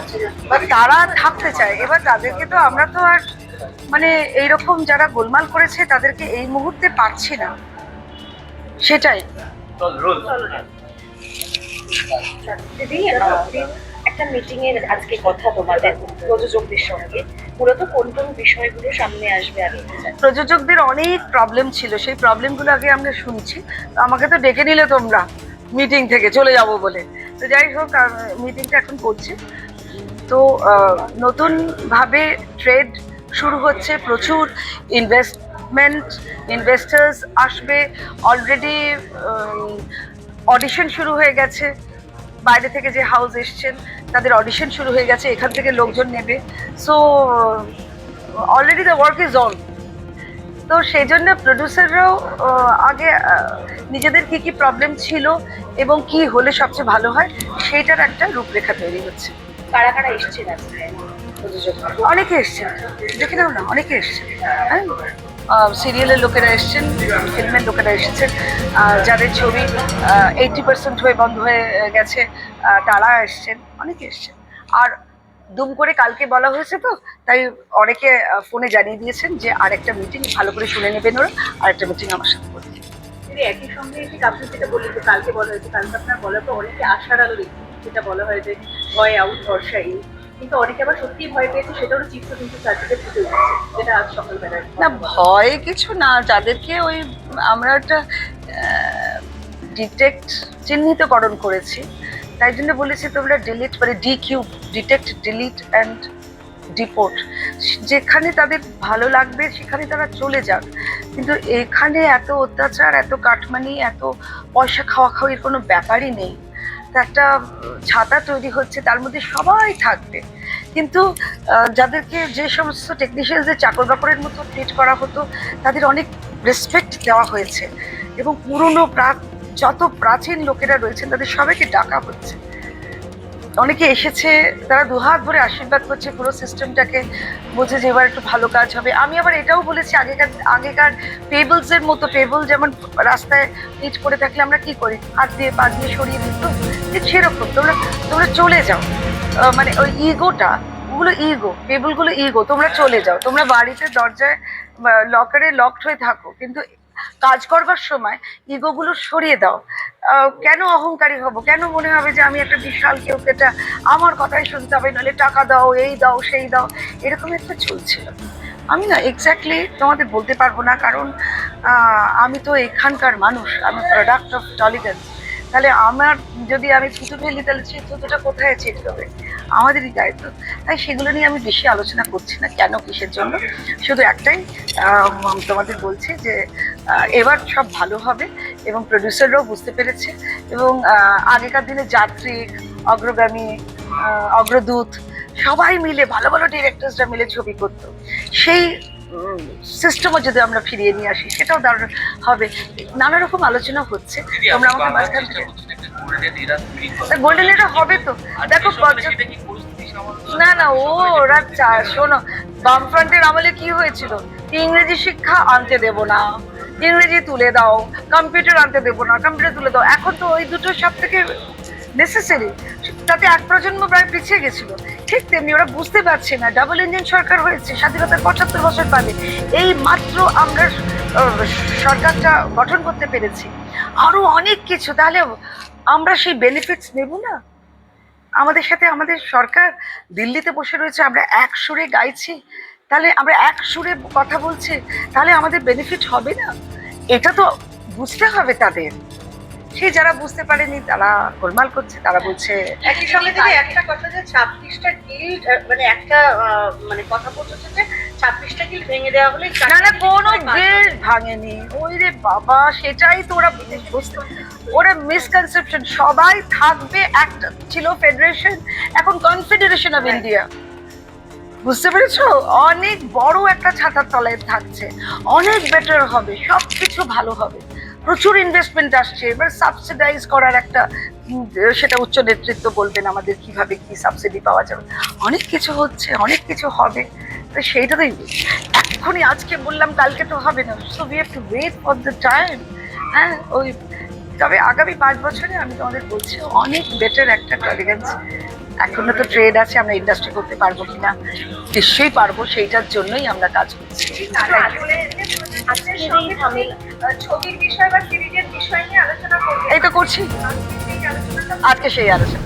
পারছে না। বা তারা থাকতে চায়। এবার তাদেরকে তো আমরা তো আর মানে এইরকম যারা গোলমাল করেছে তাদেরকে এই মুহূর্তে পাচ্ছি না, সেটাই। চলো দিদি, একটা মিটিং এর আজকে কথা তোমাদের প্রযোজকদের সঙ্গে, মূলত কোন কোন বিষয়গুলো সামনে আসবে আমি জানি। প্রযোজকদের অনেক প্রবলেম ছিল, সেই প্রবলেমগুলো আগে আমরা শুনছি। আমাকে তো ডেকে নিলে তোমরা মিটিং থেকে চলে যাব বলে, তো যাই হোক মিটিংটা এখন করছি। তো নতুন ভাবে ট্রেড শুরু হচ্ছে, প্রচুর ইনভেস্টার্স আসবে। অলরেডি অডিশন শুরু হয়ে গেছে, বাইরে থেকে যে হাউস এসছেন তাদের অডিশন শুরু হয়ে গেছে, এখান থেকে লোকজন নেবে। So already the work is on. তো সেই জন্য প্রডিউসাররাও আগে নিজেদের কি কি প্রবলেম ছিল এবং কি হলে সবচেয়ে ভালো হয় সেইটার একটা রূপরেখা তৈরি হচ্ছে। কারা কারা এসেছেন আজকে প্রযোজক? অনেকে এসছেন, দেখে নাও না, অনেকে এসছেন। হ্যাঁ, সিরিয়ালের লোকেরা এসছেন, ফিল্মের লোকেরা এসেছেন, যাদের ছবি 80% হয়ে বন্ধ হয়ে গেছে তারা এসছেন, অনেকে এসছেন। আর দুম করে কালকে বলা হয়েছে, তো তাই অনেকে ফোনে জানিয়ে দিয়েছেন যে আরেকটা মিটিং ভালো করে শুনে নেবেন ওরা, আরেকটা মিটিং আমার সাথে করবেন। দিদি, একই সঙ্গে ঠিক আপনি যেটা বললেন যে কালকে বলা হয়েছে, কালকে আপনার বলা তো অনেকে আশার আলো দেখছে, যেটা বলা হয় যে ভয় আউট ভরসা ইন, কিন্তু অনেকে আবার সত্যিই ভয় পেয়েছে, সেটারও চিত্র কিন্তু চারদিকে ফুটে উঠেছে, যেটা আজ সকালবেলায়। না, ভয় কিছু না, যাদেরকে ওই আমরা একটা ডিটেক্ট চিহ্নিতকরণ করেছি, তাই জন্য বলেছি তোমরা ডিলিট মানে DQ, detect, delete and deport. যেখানে তাদের ভালো লাগবে সেখানে তারা চলে যাক, কিন্তু এখানে এত অত্যাচার, এত কাটমানি, এত পয়সা খাওয়া খাওয়ির কোনো ব্যাপারই নেই। তো একটা ছাতা তৈরি হচ্ছে, তার মধ্যে সবাই থাকবে, কিন্তু যাদেরকে যে সমস্ত টেকনিশিয়ানদের চাকর বাকরের মতো ট্রিট করা হতো তাদের অনেক রেসপেক্ট দেওয়া হয়েছে, এবং পুরনো যত প্রাচীন লোকেরা রয়েছেন তাদের সবাইকে ডাকা হচ্ছে। অনেকে এসেছে, তারা দুহাত ভরে আশীর্বাদ করছে পুরো সিস্টেমটাকে, বলছে যে এবার একটু ভালো কাজ হবে। আমি আবার এটাও বলেছি, আগেকার পেবলসের মতো, পেবল যেমন রাস্তায় ইট করে থাকলে আমরা কি করি, হাত দিয়ে পা দিয়ে সরিয়ে দিত, ঠিক সেরকম তোমরা চলে যাও। মানে ওই ইগোটা, ওগুলো ইগো, পেবলগুলো ইগো, তোমরা চলে যাও, তোমরা বাড়িতে দরজায় লকারে লকড হয়ে থাকো, কিন্তু কাজ করবার সময় ইগোগুলো সরিয়ে দাও। কেন অহংকারী হব, কেন মনে হবে যে আমি একটা বিশাল কেউ, এটা আমার কথাই শুনতে হবে, নাহলে টাকা দাও, এই দাও সেই দাও, এরকম একটা চলছিল। আমি না এক্স্যাক্টলি তোমাদের বলতে পারবো না, কারণ আমি তো এখানকার মানুষ, আমি প্রোডাক্ট অফ টলিগেন্স। তাহলে আমার যদি আমি থুতু ফেলি, তাহলে সেই থুতুটা কোথায় ছিটকাবে, আমাদেরই দায়িত্ব। তাই সেগুলো নিয়ে আমি বেশি আলোচনা করছি না, কেন কিসের জন্য। শুধু একটাই তোমাদের বলছি যে এবার সব ভালো হবে, এবং প্রডিউসাররাও বুঝতে পেরেছে, এবং আগেকার দিনে যাত্রী, অগ্রগামী, অগ্রদূত সবাই মিলে, ভালো ভালো ডিরেক্টরসরা মিলে ছবি করতো, সেই সিস্টেমও যদি আমরা ফিরিয়ে নিয়ে আসি সেটাও দারুণ হবে। নানা রকম আলোচনা হচ্ছে, তোমরা আমাকে মাঝখান থেকে গোল্ডেন লিডার হবে তো। দেখো না না, ওরা শোনো, বামফ্রন্টের আমলে কি হয়েছিল, ইংরেজি শিক্ষা আনতে দেব না, ইংরেজি তুলে দাও, কম্পিউটার আনতে দেবো না, কম্পিউটার তুলে দাও। এখন তো ওই দুটো সব থেকে নেসেসারি, তাতে এক প্রজন্ম প্রায় পিছিয়ে গেছিল। ঠিক তেমনি ওরা বুঝতে পারছে না, ডাবল ইঞ্জিন সরকার হয়েছে, স্বাধীনতার 75 বছর বাদে এই মাত্র আমরা সরকারটা গঠন করতে পেরেছি, আরো অনেক কিছু, তাহলে আমরা সেই বেনিফিটস নেব না? আমাদের সাথে আমাদের সরকার দিল্লিতে বসে রয়েছে, আমরা এক সুরে গাইছি, তাহলে আমরা এক সুরে কথা বলছি, তাহলে আমাদের বেনিফিট হবে না? এটা তো বুঝতে হবে তাদের। সে যারা বুঝতে পারেনি তারা গোলমাল করছে, তারা বলছে। একই সঙ্গে থেকে একটা কথা, যে 26টা গিল্ড, মানে একটা মানে কথা বলছে যে 26টা গিল্ড ভেঙে দেওয়া হলে, না না, কোনো গিল্ড ভাঙেনি, ওই রে বাবা, সেটাই তো ওরা বুঝতে, ওরা মিসকনসেপশন। সবাই থাকবে, একটা ছিল ফেডারেশন, এখন কনফেডারেশন অফ ইন্ডিয়া, বুঝতে পেরেছো? অনেক বড় একটা ছাতার তলায় থাকছে, অনেক বেটার হবে, সবকিছু ভালো হবে, প্রচুর ইনভেস্টমেন্ট আসছে। এবার সাবসিডাইজ করার একটা, সেটা উচ্চ নেতৃত্ব বলবেন আমাদের কিভাবে কি সাবসিডি পাওয়া যাবে, অনেক কিছু হচ্ছে, অনেক কিছু হবে। তো সেইটাতেই এখনই আজকে বললাম কালকে তো হবে না, so we have to wait for the time. হ্যাঁ, ওই তবে আগামী 5 বছরে আমি তোমাদের বলছি অনেক বেটার একটা টলিগেন্স এখনো তো ট্রেড আছে, আমরা ইন্ডাস্ট্রি করতে পারবো কিনা, নিশ্চয়ই পারবো, সেইটার জন্যই আমরা কাজ করছি। আজকের সঙ্গে ঝামেলা ছবির বিষয় বা সিরিজের বিষয় নিয়ে আলোচনা করবে, এই তো করছি, আজকে সেই আলোচনাটা আজকে সেই আলোচনা